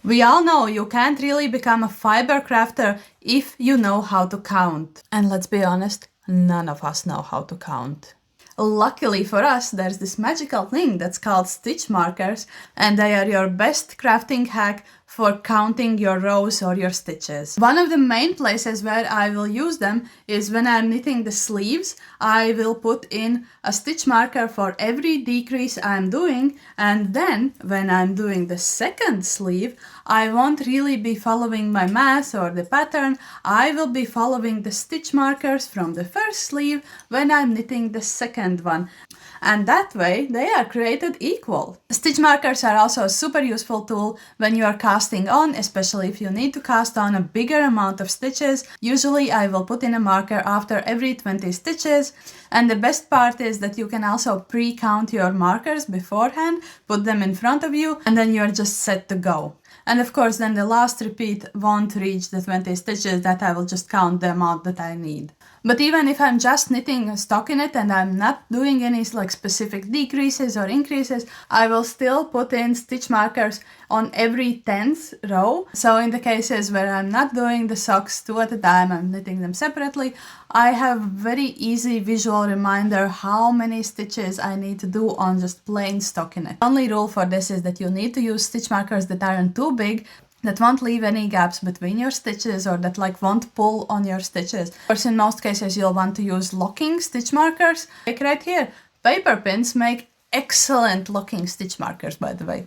We all know you can't really become a fiber crafter if you know how to count. And let's be honest, none of us know how to count. Luckily for us, there's this magical thing that's called stitch markers, and they are your best crafting hack for counting your rows or your stitches. One of the main places where I will use them is when I'm knitting the sleeves. I will put in a stitch marker for every decrease I'm doing, and then when I'm doing the second sleeve, I won't really be following my math or the pattern. I will be following the stitch markers from the first sleeve when I'm knitting the second one. And that way they are created equal. Stitch markers are also a super useful tool when you are casting on, especially if you need to cast on a bigger amount of stitches. Usually I will put in a marker after every 20 stitches. And the best part is that you can also pre-count your markers beforehand, put them in front of you, and then you're just set to go. And of course then the last repeat won't reach the 20 stitches, that I will just count the amount that I need. But even if I'm just knitting a stockinette and I'm not doing any specific decreases or increases, I will still put in stitch markers on every 10th row. So in the cases where I'm not doing the socks two at a time, I'm knitting them separately, I have very easy visual reminder how many stitches I need to do on just plain stockinette. The only rule for this is that you need to use stitch markers that aren't too big, that won't leave any gaps between your stitches, or that won't pull on your stitches. Of course, in most cases you'll want to use locking stitch markers. Like right here, paper pins make excellent locking stitch markers, by the way.